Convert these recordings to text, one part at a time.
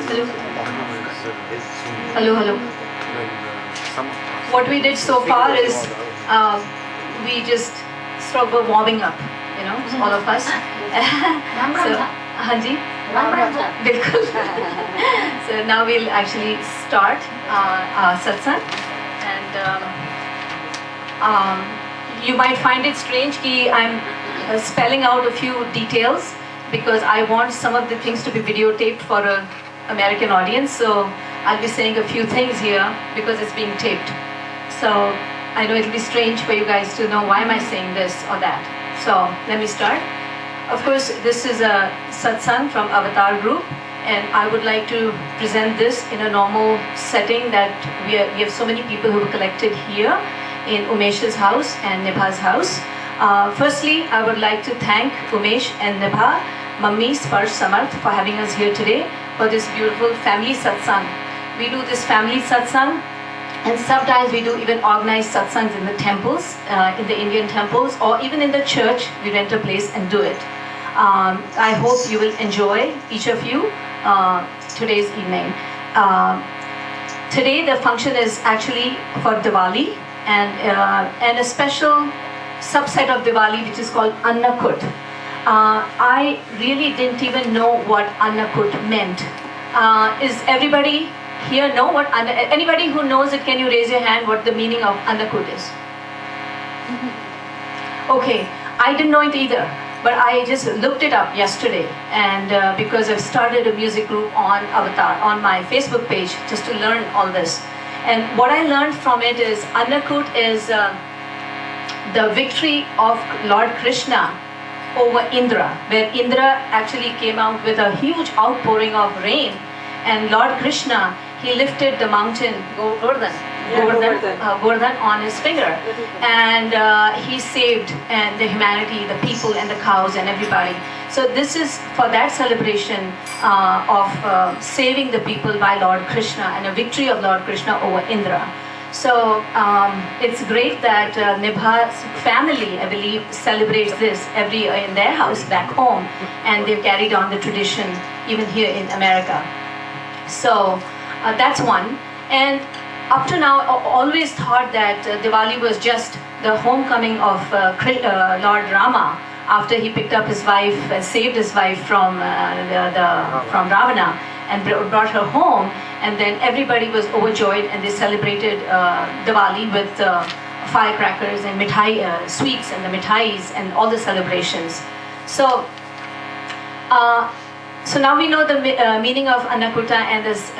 Hello. Hello, hello. What we did so far is we just sort of warming up, you know, all of us. So, Hanji? Bilkul. So now we'll actually start our satsang. And you might find it strange that I'm spelling out a few details because I want some of the things to be videotaped for an American audience. So I'll be saying a few things here because it's being taped. So I know it'll be strange for you guys to know why am I saying this or that. So let me start. Of course, this is a satsang from Avatar Group, and I would like to present this in a normal setting that we have so many people who are collected here in Umesh's house and Nibha's house. Firstly, I would like to thank Umesh and Nibha, Mummy Sparsh Samarth, for having us here today for this beautiful family satsang. We do this family satsang, and sometimes we do even organized satsangs in the temples, in the Indian temples, or even in the church. We rent a place and do it. I hope you will enjoy, each of you, today's evening. Today the function is actually for Diwali, and a special subset of Diwali which is called Annakut. I really didn't even know what Annakut meant. Is everybody here know what anybody who knows it, can you raise your hand what the meaning of Annakut is? Okay, I didn't know it either, but I just looked it up yesterday, and because I've started a music group on Avatar on my Facebook page just to learn all this. And what I learned from it is Annakut is the victory of Lord Krishna over Indra, where Indra actually came out with a huge outpouring of rain, and Lord Krishna, he lifted the mountain Govardhan on his finger, and he saved the humanity, the people and the cows and everybody. So this is for that celebration of saving the people by Lord Krishna and a victory of Lord Krishna over Indra. So it's great that Nibha's family, I believe, celebrates this every year in their house back home, and they've carried on the tradition even here in America. So that's one. And up to now, I always thought that Diwali was just the homecoming of Lord Rama after he picked up his wife and saved his wife from Ravana and brought her home, and then everybody was overjoyed and they celebrated Diwali with firecrackers and sweets and the mithais and all the celebrations. So now we know the meaning of Annakuta and this,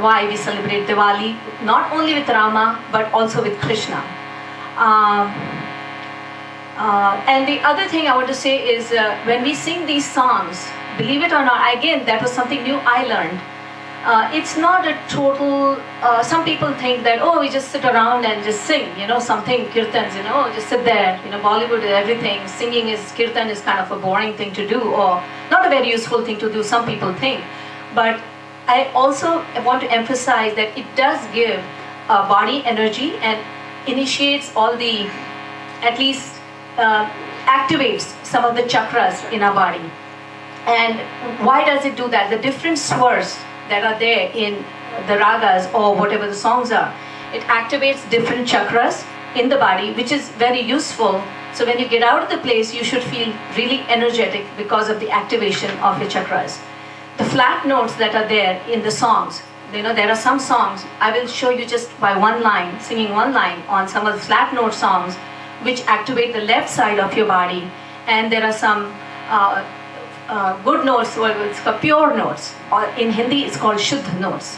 why we celebrate Diwali, not only with Rama, but also with Krishna. And the other thing I want to say is when we sing these songs, believe it or not, again, that was something new I learned. It's not a total, some people think that, oh, we just sit around and just sing, you know, something, kirtans, you know, just sit there, you know, Bollywood is everything, singing is, kirtan is kind of a boring thing to do, or not a very useful thing to do, some people think. But I also want to emphasize that it does give body energy and initiates all the, at least activates some of the chakras in our body. And why does it do that? The different swars that are there in the ragas or whatever the songs are, it activates different chakras in the body, which is very useful. So when you get out of the place, you should feel really energetic because of the activation of your chakras. The flat notes that are there in the songs, you know, there are some songs, I will show you just by one line, singing one line on some of the flat note songs which activate the left side of your body, and there are some good notes, well, it's called pure notes, or in Hindi it's called Shuddha notes,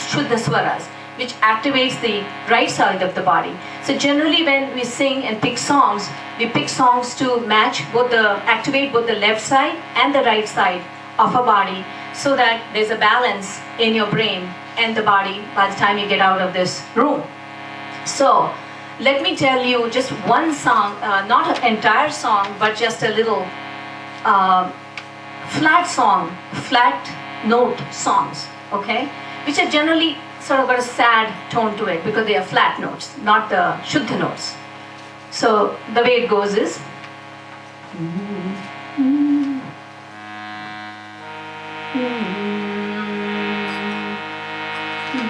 Shuddha swaras, which activates the right side of the body. So generally when we sing and pick songs, we pick songs to match activate both the left side and the right side of our body, so that there's a balance in your brain and the body by the time you get out of this room. So let me tell you just one song, not an entire song, but just a little flat note songs, okay, which are generally sort of got a sad tone to it because they are flat notes, not the Shuddha notes. So the way it goes is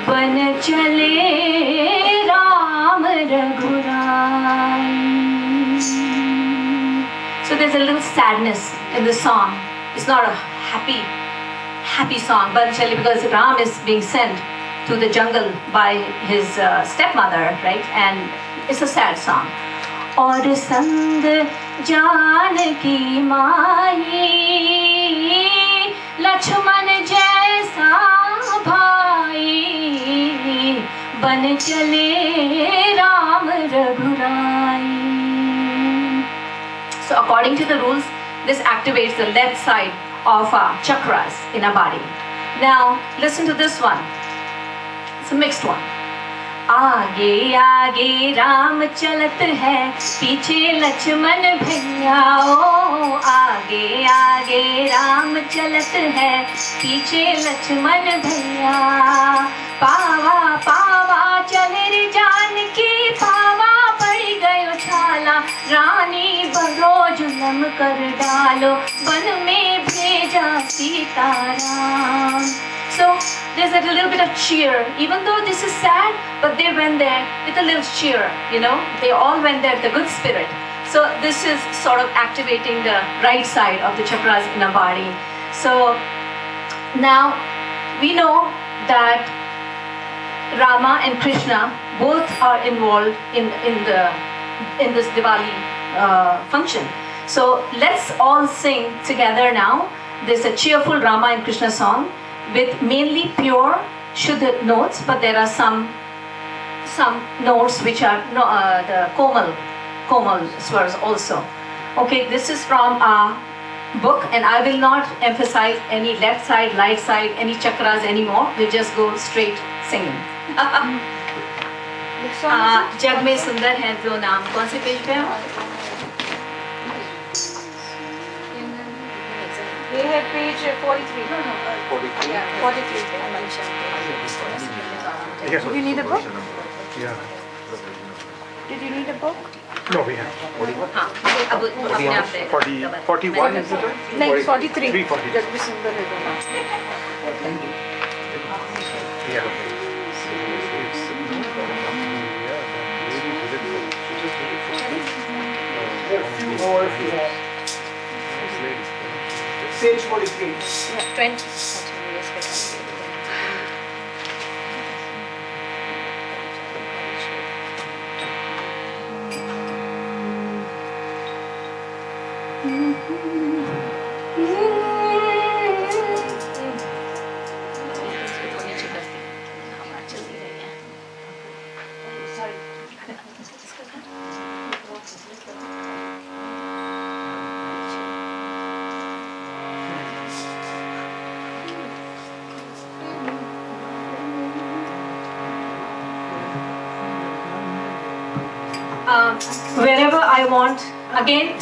बन चले Ram रघुराई. So there's a little sadness in the song. It's not a happy song, but because Ram is being sent to the jungle by his stepmother, right? And it's a sad song. और संग जानकी माई, लक्ष्मण जैसा भाई, बन चले Ram रघुराई. So according to the rules, this activates the left side of our chakras in our body. Now listen to this one. It's a mixed one. आगे आगे राम चलत है, पीछे लक्ष्मण भैया. ओ आगे आगे राम चलत है, पीछे लक्ष्मण भैया. पावा पावा चले रे जानकी, पावा पड़ गयो छाला, रानी बड़ो जुलम कर डालो, वन में भेजा Sitaram. So there's a little bit of cheer, even though this is sad, but they went there with a little cheer, you know. They all went there with a good spirit. So this is sort of activating the right side of the chakras in our body. So now we know that Rama and Krishna both are involved in this Diwali function. So let's all sing together now. There's a cheerful Rama and Krishna song with mainly pure Shuddha notes, but there are some notes which are the komal swars also. Okay, this is from our book, and I will not emphasize any left side, right side, any chakras anymore. We'll just go straight singing. जग में सुंदर है जो नाम. कौन से page पे है? ये है page 43. 43. Do you need a book? Yeah. Did you need a book? No, we have. हाँ, अब अपने आप से. 41 is it? नहीं, 43. 340. जग में सुंदर है जो नाम. Yeah. Few more if you want. Page 43. Yeah, 20. Wherever I want, again,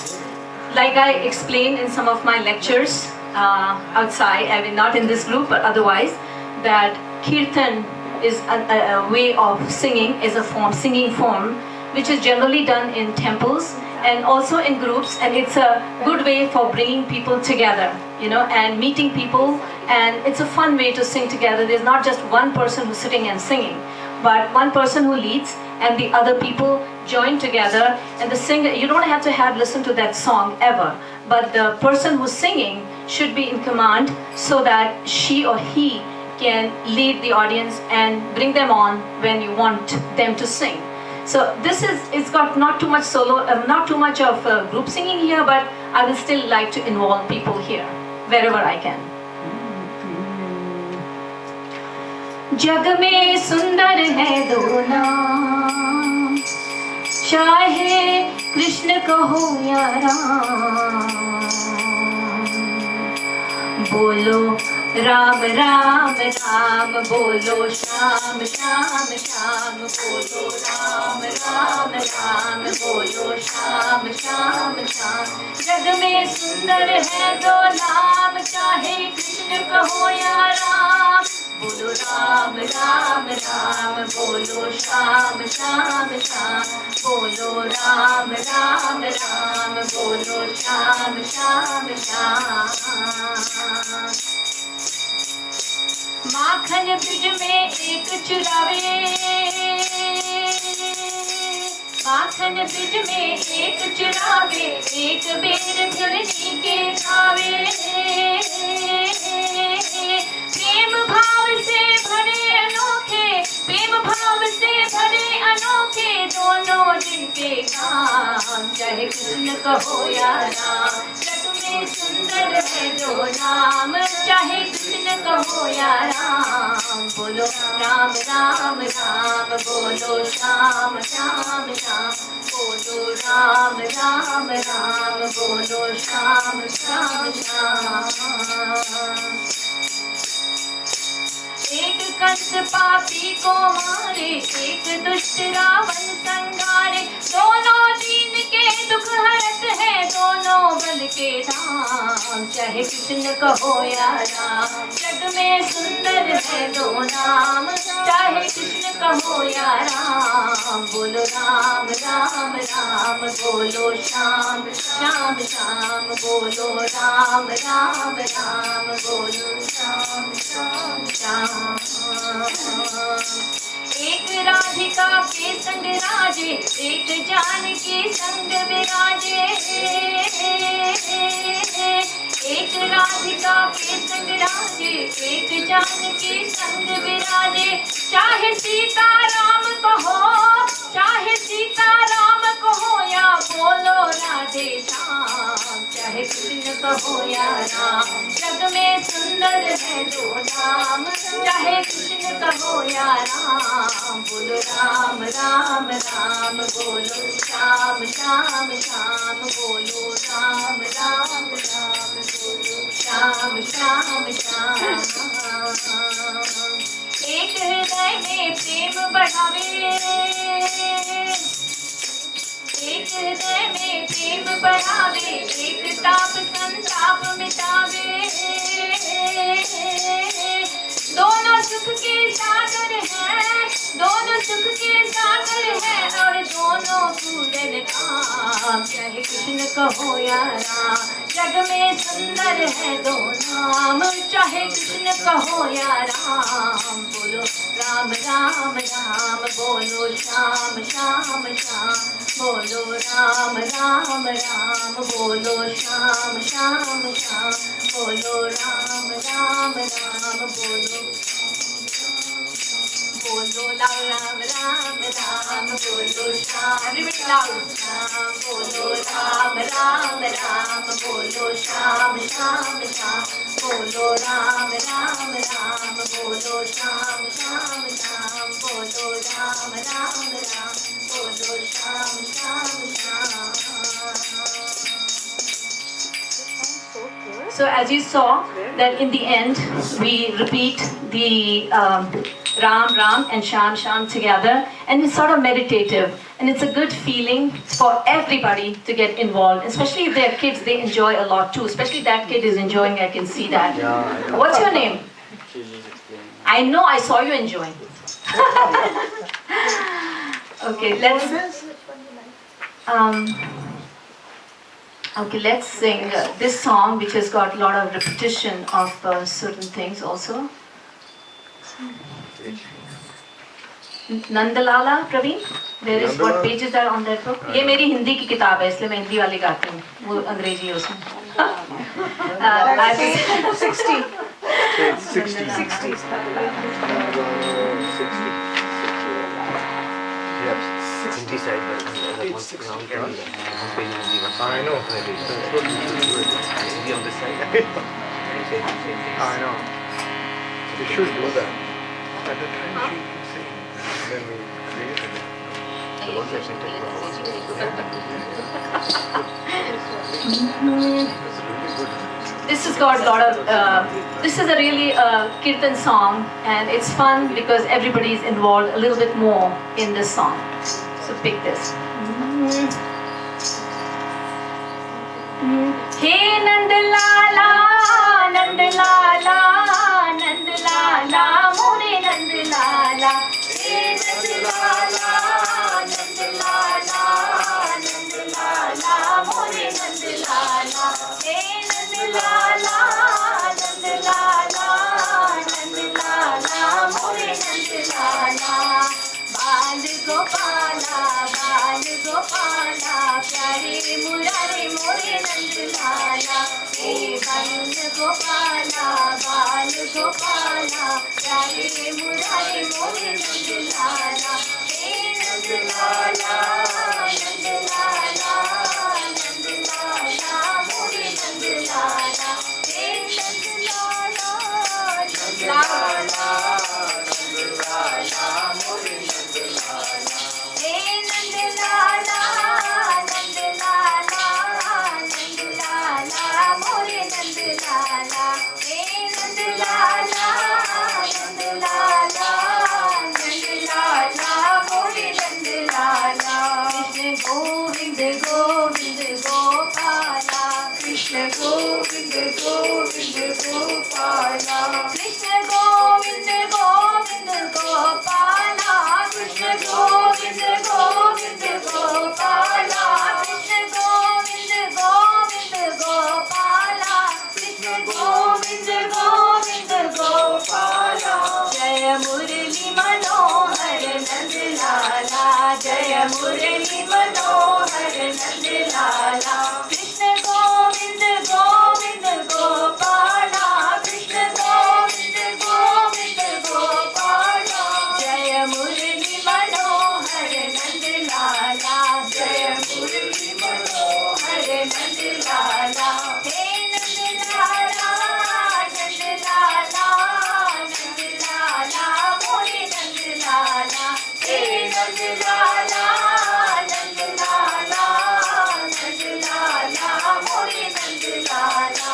like I explained in some of my lectures outside, I mean not in this group but otherwise, that kirtan is a way of singing, is a singing form which is generally done in temples and also in groups, and it's a good way for bringing people together, you know, and meeting people, and it's a fun way to sing together. There's not just one person who's sitting and singing, but one person who leads and the other people join together, and the singer, you don't have to listen to that song ever, but the person who's singing should be in command so that she or he can lead the audience and bring them on when you want them to sing. So this is, it's got not too much solo, not too much of group singing here, but I will still like to involve people here wherever I can. जग में सुंदर है दो नाम, चाहे कृष्ण कहो या राम. बोलो राम राम राम, बोलो श्याम श्याम श्याम, बोलो राम राम राम बोलो श्याम श्याम श्याम। जग में सुंदर है दो नाम, चाहे कृष्ण कहो या राम। बोलो राम राम राम बोलो श्याम श्याम श्याम। बोलो राम राम राम बोलो श्याम श्याम श्याम। माखन ब्रिज में एक चुरावे, माखन ब्रिज में एक चुरावे, एक बेर धरनी के खावे। प्रेम भाव से भरे अनोखे, प्रेम भाव से भरे अनोखे दोनों जिनके काम, चाहे कृष्ण कहो या राम। जग में सुंदर है दो नाम, चाहे कृष्ण कहो या राम। बोलो राम राम राम बोलो श्याम श्याम श्याम। बोलो राम राम राम बोलो श्याम श्याम श्याम। एक कंस पापी को मारे, एक दुष्ट रावण संगारे। दोनों दीन के दुख हरत है, दोनों बल के धाम, चाहे कृष्ण कहो या राम। जग में सुंदर है दो नाम, चाहे कृष्ण कहो या राम। बोलो राम राम राम बोलो श्याम श्याम श्याम। बोलो राम राम राम बोलो श्याम श्याम श्याम। एक राधिका के संग राजे, एक जानकी संग विराजे। एक राधिका के संग राजे, एक जानकी संग विराजे। चाहे सीता राम कहो, चाहे सीता राम कहो या बोलो राधे श्याम, चाहे कृष्ण कहो या राम। जग में सुंदर है दो नाम, चाहे कृष्ण कहो या राम। बोलो राम राम राम बोलो श्याम श्याम श्याम। बोलो राम राम राम बोलो श्याम श्याम श्याम। एक हृदय में प्रेम बढ़ावे, एक हृदय में प्रेम बढ़ावे, एक ताप संताप मिटावे। दोनों सुख के सागर हैं, दोनों सुख के सागर हैं और दोनों पूरन काम, चाहे कृष्ण कहो या राम। जग में सुंदर है दो नाम, चाहे कृष्ण कहो या राम। बोलो राम राम राम बोलो श्याम श्याम श्याम। बोलो राम राम राम बोलो श्याम श्याम श्याम। बोलो राम राम राम बोलो, बोलो राम राम राम बोलो श्याम। श्याम बोलो राम राम राम बोलो श्याम श्याम श्याम। बोलो राम राम राम बोलो श्याम श्याम श्याम। बोलो राम राम राम बोलो Shyam Shyam Shyam. So as you saw that in the end we repeat the Ram Ram and Sham Sham together, and it's sort of meditative and it's a good feeling for everybody to get involved, especially if they're kids. They enjoy a lot too, especially that kid is enjoying. I can see that. What's your name? I know, I saw you enjoying. Okay, let's sing this song, which has got a lot of repetition of certain things also. Nandlala Praveen, where is, what page is that on that book? ये मेरी हिंदी की किताब है, इसलिए मैं हिंदी वाली गाती हूँ, वो अंग्रेजी है उसमें। 60. 60. Hindi side, but it's 60. I know. Hindi on this side. I know. They should do that. At the time she could say, then we created it. The ones I sent it This has got a lot of, this is a really kirtan song, and it's fun because everybody is involved a little bit more in this song. So pick this. हे नंद लाला नंद लाला नंद लाला मोरे नंद लाला हे नंद लाला नंद लाला नंद लाला मोरे नंद लाला हे नंद लाला नंद लाला नंद लाला मोरे नंद लाला बाल गोपाला प्यारे मुरारे मोरे नंद लाला हे बाल गोपाला प्यारे मुरारे मोरे नंद लाला हे नंद लाला नंद लाला नंद लाला मोरे नंद लाला हे नंद लाला नंद लाला नंद लाला मोरे नंद लाला हे नंद लाला नंद लाला नंद लाला मोरे नंद लाला हे नंद लाला नंद लाला नंद लाला मोरे नंद लाला कृष्ण गोविंद गोविंद गोपाला कृष्ण गोविंद गोविंद गोपाला कृष्ण गोविंद गोविंद गोपाला कृष्ण गोविंद गोविंद गोपाला कृष्ण गोविंद गोविंद गोपाला कृष्ण गोविंद गोविंद गोपाला जय मुरली मनोहर नंद लाला जय मुरली मनोहर नंद लाला कृष्ण गोविंद गोविंद गोपाला कृष्ण गोविंद गोविंद गोपाला जय मुरली मनोहर नंद लाला जय मुरली मनोहर नंद लाला हे नंद लाला नंद लाला नंद लाला मोरे नंद लाला हे नंद लाला नंद लाला नंद लाला मोरे नंद लाला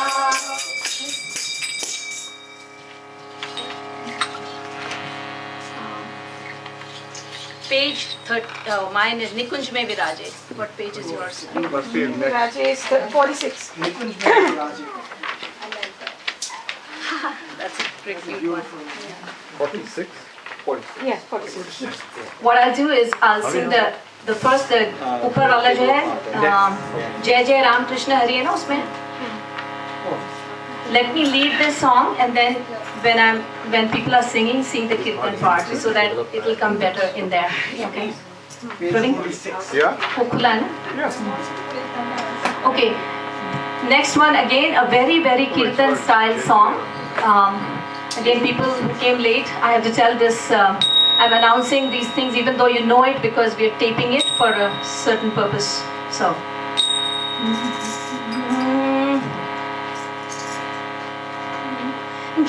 Page 30, mine is Nikunj mein Viraje. What page is yours? Must be next. Rajesh, 46. That's a pretty cute one. 46? 46. Yeah, 46. What I'll do is I'll sing the first the ऊपर वाला जो है जय जय राम कृष्ण हरि है ना उसमें. Let me lead this song and then when people are singing, sing the kirtan part so that it will come better in there. Okay. Praveen? Yeah? वो खुला है ना? Yes. Okay. Next one again, a very very kirtan style song. Again, people who came late, I have to tell this. I'm announcing these things even though you know it because we are taping it for a certain purpose. So.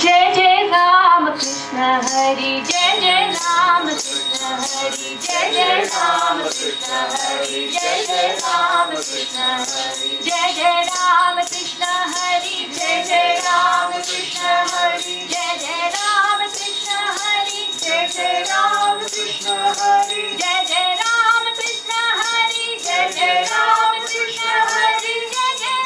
जय जय राम कृष्ण हरि जय जय राम कृष्ण हरि जय जय राम कृष्ण हरि जय जय राम कृष्ण हरि जय जय राम कृष्ण हरि जय जय राम कृष्ण हरि जय जय राम कृष्ण हरि जय जय राम कृष्ण हरि जय जय राम कृष्ण हरि जय जय राम कृष्ण हरि जय जय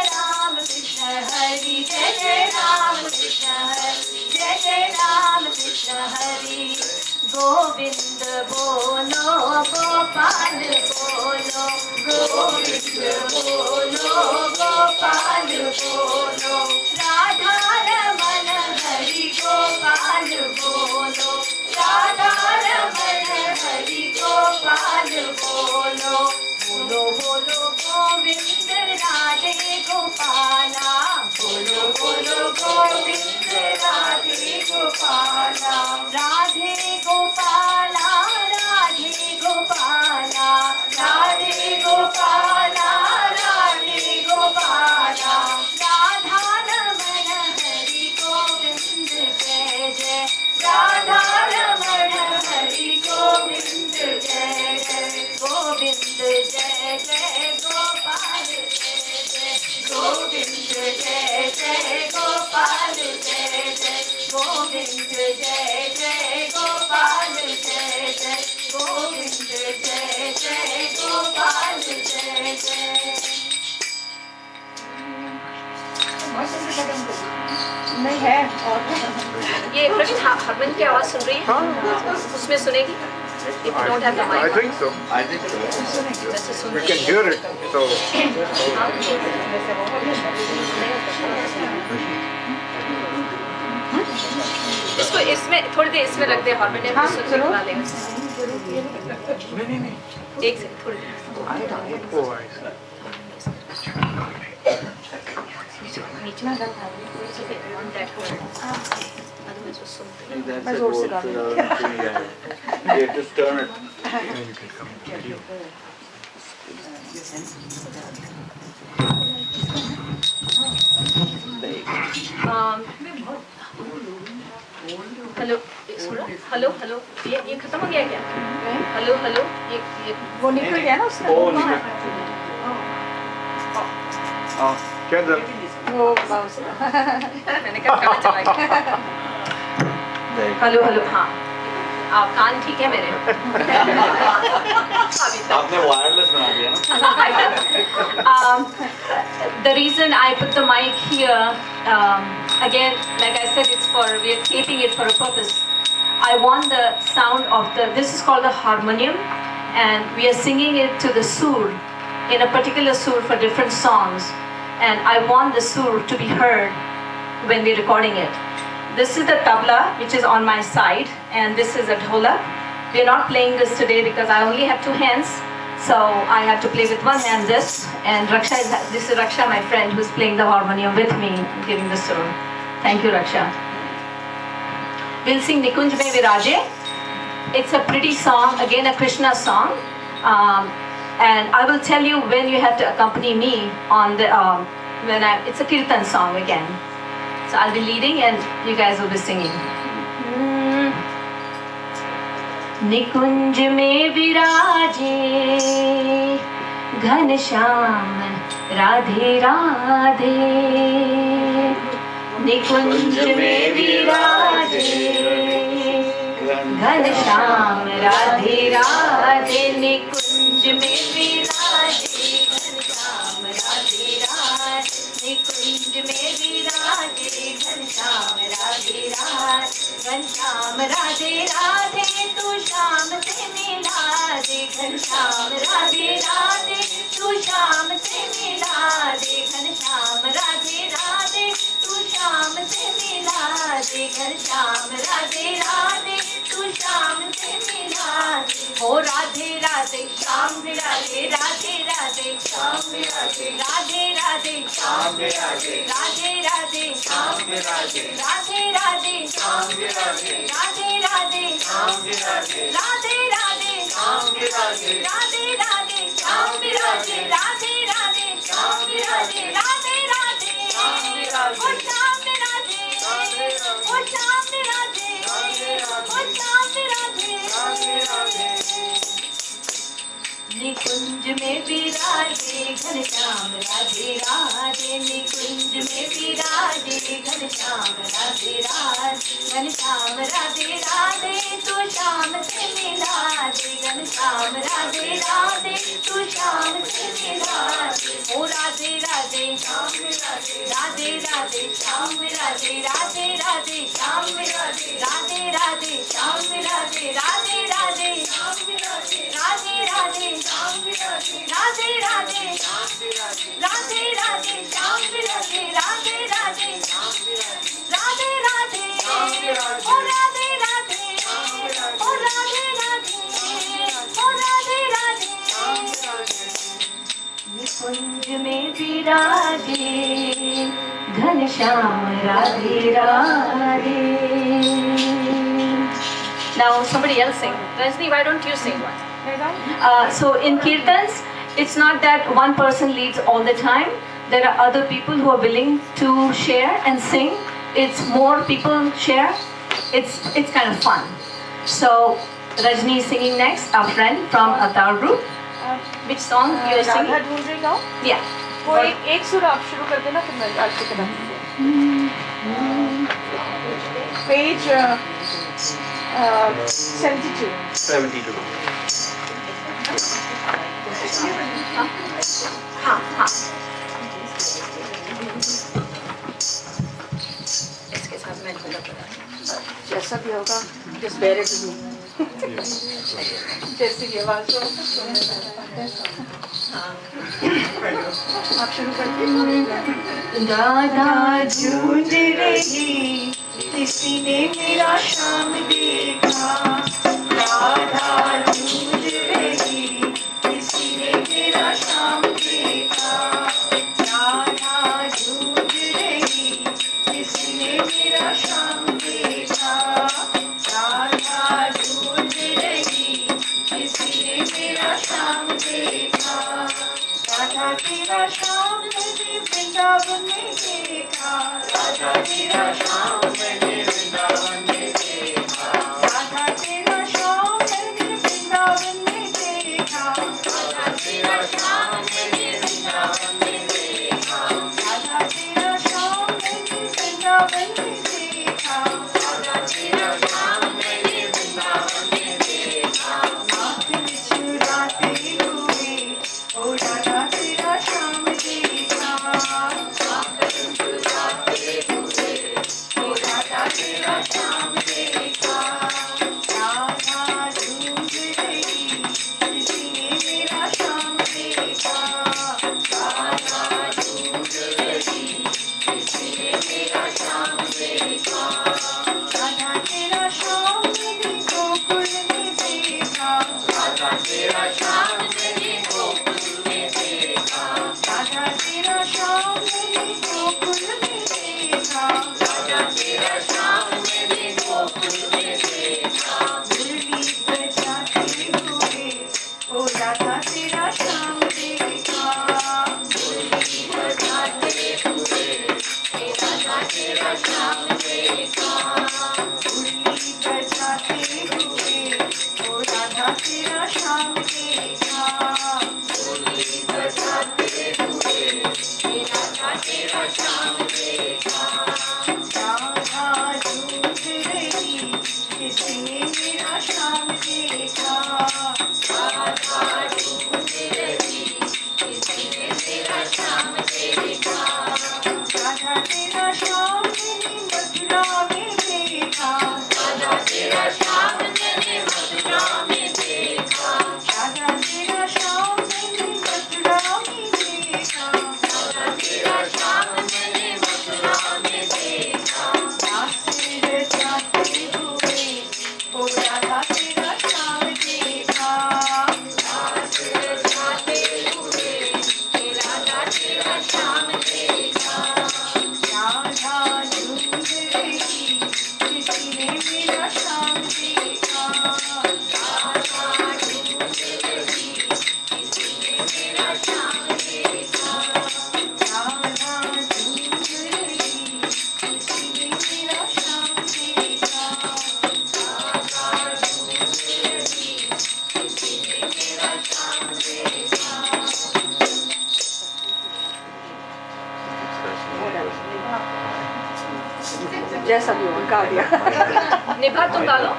राम कृष्ण हरि जय जय राम कृष्ण हरि जय जय राम कृष्ण हरि गोविंद बोलो गोपाल बोलो गोविंद बोलो गोपाल बोलो राधा रमन हरि गोपाल बोलो राधा रमन हरि गोपाल बोलो बोलो बोलो गोविंद राधे गोपाला बोलो बोलो गोविंद राधे गोपाला राधे गोपाला राधे गोपाला राधे गोपाला राधे गोपाला है और ये कृष्ण हरमन की आवाज सुन रही है? उसमें सुनेगी? If you don't have the I mic. think so. I think so. वैसे सुन We can hear it. So इसको इसमें थोड़ी देर इसमें रख दे हारमोनियम हाँ, सुन के जरूर। बुला लेंगे। नहीं. एक सेकंड थोड़ी देर। Oh, I see. नीचे on that word. Otherwise वो सुनते हैं। That's मैं a जोर से good डालूंगी। thing, yeah. Yeah, just turn it. Then you can come to you. Hello hello hello ये खत्म हो गया क्या? हेलो हेलो ये वो निकल गया ना उसका Oh, निकल। Oh, Kendall. वो बाउंस मैंने कहा कहाँ चला गया? there. हेलो हेलो हाँ आप कान ठीक है मेरे? अभी तक आपने wireless बना दिया ना? The reason I put the mic here, again, like I said, we are taping it for a purpose. I want the sound of this is called the harmonium, and we are singing it to the sur, in a particular sur for different songs, and I want the sur to be heard when we're recording it. This is the tabla, which is on my side, and this is a dholak. We're not playing this today because I only have two hands. So I have to play with one hand this, and this is Raksha, my friend, who's playing the harmonium with me, giving the sur. Thank you, Raksha. We'll sing Nikunj Mein Viraje. It's a pretty song, again a Krishna song. And I will tell you when you have to accompany me on the, it's a kirtan song again. So I'll be leading and you guys will be singing. निकुंज में विराजे घनश्याम राधे राधे निकुंज में विराजे घनश्याम राधे राधे निकुंज में विराजे घनश्याम राधे राधे निकुंज में विराजे घनश्याम राधे राधे घनश्याम राधे राधे तू श्याम से मिला दे घनश्याम राधे राधे तू श्याम से मिला दे घनश्याम राधे राधे तू श्याम से मिला दे घनश्याम राधे राधे तू श्याम से मिला दे हो राधे राधे श्याम विराजे राधे राधे श्याम विराजे राधे राधे श्याम विराजे राधे राधे श्याम विराजे राधे राधे श्याम विराजे राधे राधे श्याम विराजे राधे राधे श्याम विराजे राधे राधे श्याम विराजे राधे राधे श्याम विराजे राधे राधे श्याम विराजे ओ श्याम विराजे ओ श्याम विराजे ओ श्याम विराजे निकुंज में विराजे घनश्याम राधे राधे निकुंज में विराजे घनश्याम राधे राधे घनश्याम राधे राधे तू श्याम से मिला दे घनश्याम राधे राधे तू श्याम से मिला दे ओ राधे राधे श्याम विराजे राधे राधे श्याम विराजे राधे राधे श्याम विराजे राधे राधे श्याम विराजे राधे राधे श्याम विराजे राधे राधे श्याम विराजे राधे राधे श्याम विराजे राधे राधे श्याम विराजे राधे राधे श्याम विराजे राधे राधे ओ राधे राधे ओ राधे राधे ओ राधे राधे निकुंज में विराजे Ghanshyam Radhe Radhe. Now somebody else sing. Rajni, why don't you sing one? So in kirtans, it's not that one person leads all the time. There are other people who are willing to share and sing. It's more people share. It's kind of fun. So Rajni is singing next, our friend from Atar group. Which song you are singing? Radha ढूंढ रही गाओ Yeah. वो एक सुर आप शुरू कर देना फिर मैं आज के कदम पेज 72 72. हाँ हाँ. Let's get जैसा भी होगा just bear it with me. जैसे ये आवाज हो आप शुरू करते राधा झूठ रही किसी ने मेरा शाम देखा राधा झूठ रही किसी ने मेरा शाम देखा राधा झूठ रही किसी ने मेरा शाम देखा राधा झूठ रही किसी ने मेरा शाम देखा राधा तेरा शाम मैंने वृंदावन में देखा राधा तेरा शाम मैंने वृंदावन में देखा राधा तेरा शाम मैंने वृंदावन में देखा राधा तेरा शाम मैंने वृंदावन में देखा राधा तेरा शाम मैंने वृंदावन में देखा राधा तेरा शाम मैंने वृंदावन में देखा आँख चुराते हुए ओ राधा तेरा शाम देखा ओ राधा तेरा शाम देखा राधा झूठ रही किसी ने मेरा शाम देखा राधा झूठ रही किसी ने मेरा शाम देखा राधा तेरा शाम मैंने गोकुल में देखा राधा तेरा शाम मैंने गोकुल में देखा राधा तेरा शाम मैंने गोकुल में देखा राधा तेरा शाम मैंने गोकुल में देखा मुरली बजाते हुए ओ राधा तेरा शाम देखा मुरली बजाते हुए ओ राधा तेरा शाम देखा मुरली बजाते हुए ओ राधा तेरा शाम देखा मुरली बजाते हुए ओ राधा तेरा शाम देखा राधा झूठ रही किसी ने मेरा शाम देखा राधा झूठ रही किसी ने मेरा शाम देखा राधा तेरा शाम मैंने मथुरा में देखा राधा तेरा शाम मैंने मथुरा में देखा राधा तेरा शाम मैंने मथुरा में देखा राधा तेरा शाम मैंने मथुरा में देखा रास रचाते हुए ओ राधा तेरा शाम देखा रास रचाते हुए ओ राधा तेरा शाम देखा राधा झूठ रही किसी ने मेरा शाम देखा राधा झूठ रही किसी ने मेरा शाम देखा राधा झूठ रही किसी ने मेरा शाम देखा राधा झूठ रही किसी ने मेरा शाम देखा जैसा भी हो गा दिया निभा तुम गा लो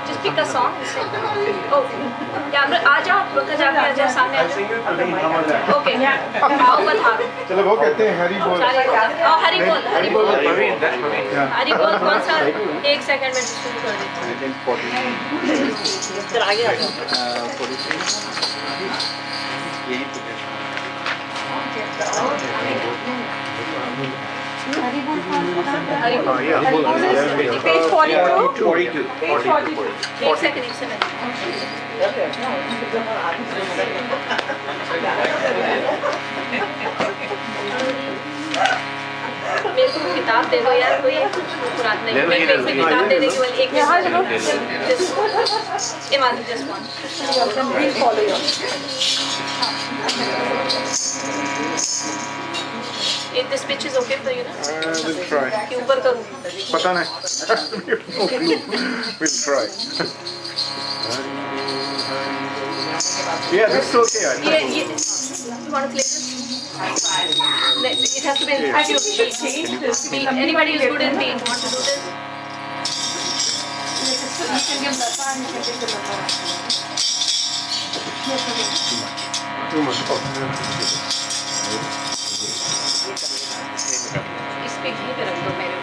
just pick a song oh camera आ जाओ रुक जाके आ जाओ सामने आ जाओ ओके आओ बता चलो वो कहते हैं हरी बोल सारे ओ हरी बोल हरी बोल हरी बोल कौन सा एक सेकंड में शुरू कर देती हूँ आगे आ जाओ हरी बोल पेज 42 पेज 42 एक सेकंड मेरे को किताब दे दो यार कोई पुरानी नहीं मैं किताब दे देगी वाली एक यहाँ चलो Iman just one we'll follow you if this pitch is okay for you ना we'll try कि ऊपर करूँ पता नहीं we'll try yeah this is okay I think you want to play this it has to be in anybody who's good in beat want to do this you can give Lata and you can take the Lata too much इस पे घी पे रख दो मेरे